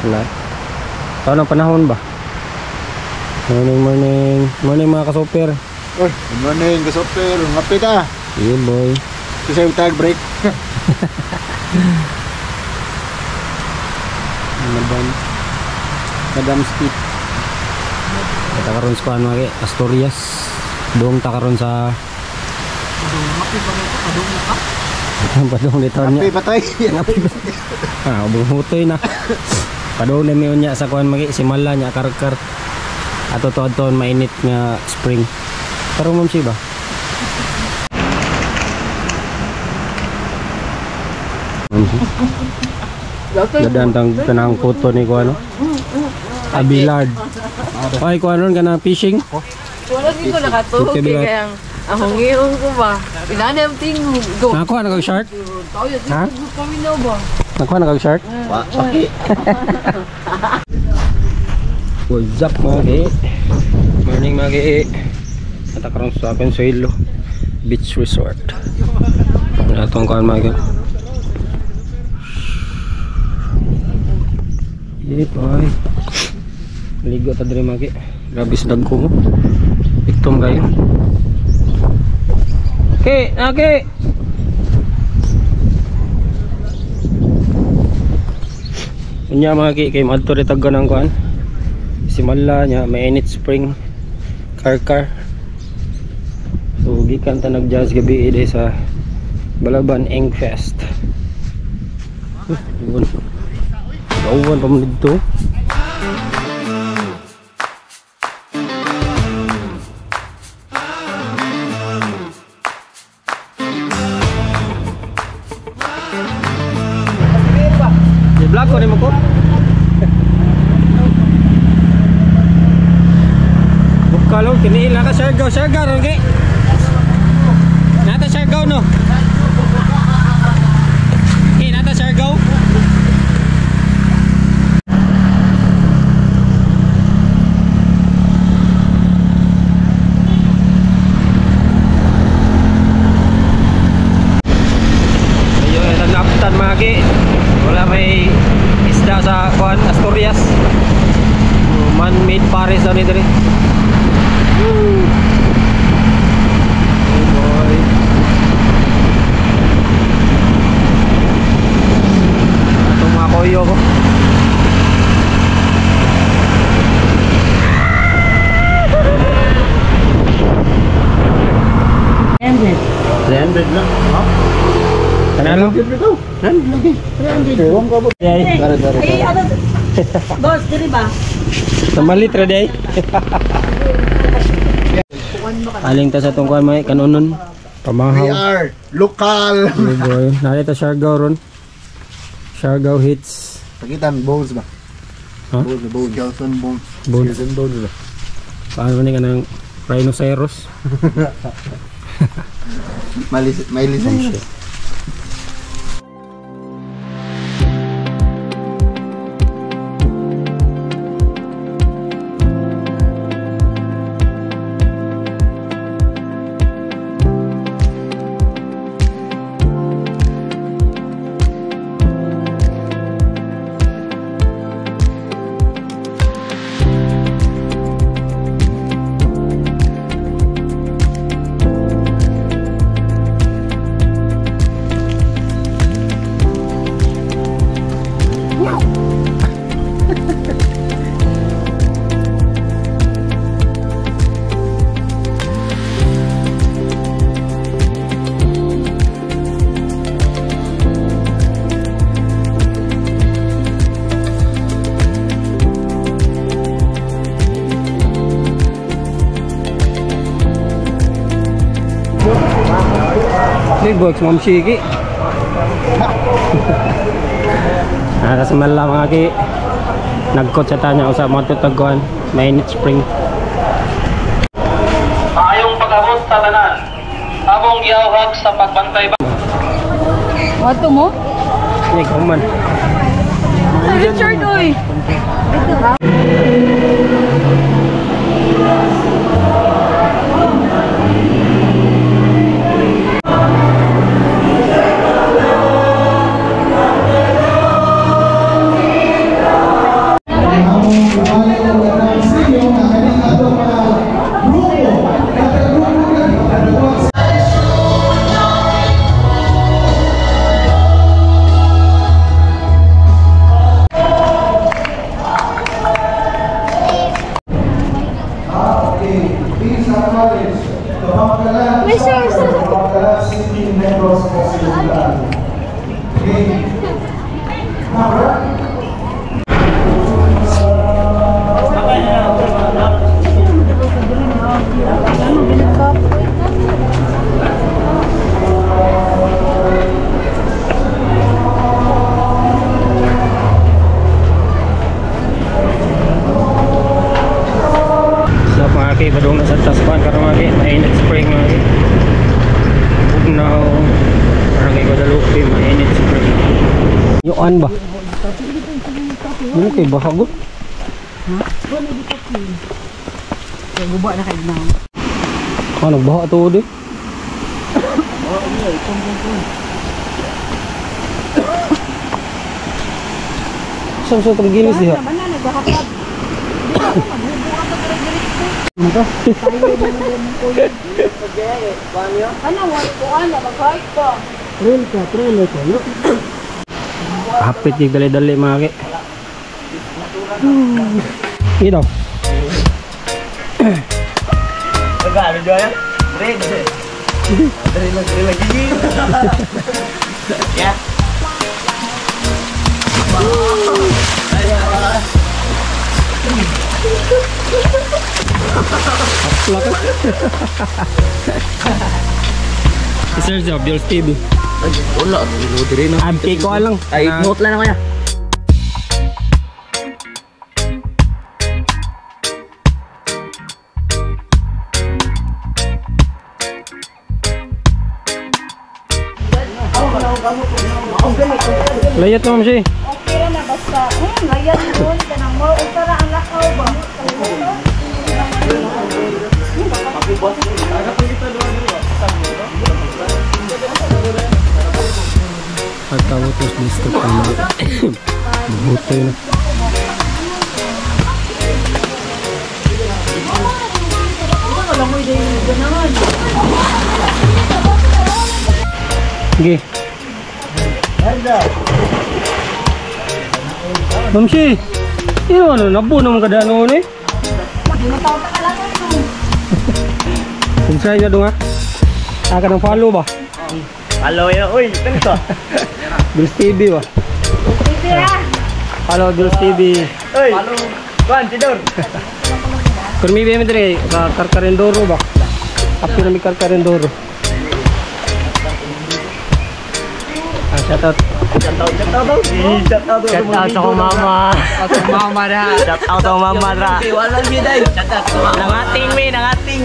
Wala. Taon ng panahon ba? Morning mga ka-super. Good morning ka-super. Ngapit ah. Yeah boy. Kasi yung tag break. Madam Speed. Kita karon sa kuan mga Asturias. Doong ta karon sa Padong dito niya. Ngapi patay. Ah, bumutoy na. Padong na miyon niya sa kuan mga simala niya karkar. Ato to mainit nga spring. Pero mom si ba? Dadaan tanang puto ni ko ano? Abilard. Ay ko ano ka na fishing? Wala din ko nakatulog kaya ang ngiyong ko ba? Pinanam tingog. Nakuha na kag shark? Ha? Kami na ba? Nakuha na kag shark? What's up mga ki? Morning mga ki. At karon sa Consuelo Beach Resort. Natong kuan mga ki. Ini boy. Ligo ta diri mga ki. Grabe sa dagko mo. Iktom kayo. Okay, okay. Unya mga ki kay madto ri taggan ang kuan. Simala nya mainit spring karkar. So gikan ta nag-jazz gabi ide sa Balaban Eng Fest. Gawan pa man dito. Vlog ko rin mo ko. Bukalo, kiniil na ka Siargao okay? Nata Siargao no? Okay, nata Siargao. Ayun, itang naputan mga ki. Wala may isda sa kuan Asturias. Man-made pares ani diri. Hey boy. Atong mga koyo ko. $300 lang. Ha? Kanalo? Boss, diri ba? Samalit ra day. Aling ta sa tong kuan may kanunon pamahaw. We are local. Hey boy, narita Siargao ron. Siargao hits. Pakitan bones ba? Huh? Bones. Skeleton bones. Skeleton bones ba? Paano ni kanang rhinoceros? May lisensya. Big box Ma'am Shiki. Nakasamal lang mga ki. Nagkot sa tanya usap matutaguan. Mainit spring. Maayong pag-abot sa tanan. Among giawhag sa pagbantay ba? Wato mo? Ini kuman. Richard oy. Ito ha. Okay, badong na sa taskuan karon mga kay mainit spring mga kay. Bugnaw parang kay Guadalupe mainit spring. Yoan ba? Ano kay bahagot? Guba na kayo na. Ano baha to di? Saan sa gilis diha? Mana naghahapad. Ano wala ko ana mag-hike ka. Trail ko. Hapit yung dali-dali mga kay. Ito. Sir Job, Jules TV. Wala, diri na. Abti ko lang. Ay, note lang ako ya. Layat naman siya. Okay ra na basta. Ngayon doon ka nang mo usara ang lakaw ba. Pagkawot mas district na mabuto yun. Sige. Mamsi, ini ano, nabu naman kada ano ni? Subscribe na dong ha? Aka ng follow ba? Hello ya, oy, tento. Jules TV ba? Halo Jules TV. Oy. Halo. Kuan tidur. Kung may beme dire ka Karkarendoro ba? Api na may Karkarendoro. Shout out. Shout out sa mama. Mama ra. Shout out sa mama ra. Wala mi dai. Shout out sa mama. Nangating me, nangating.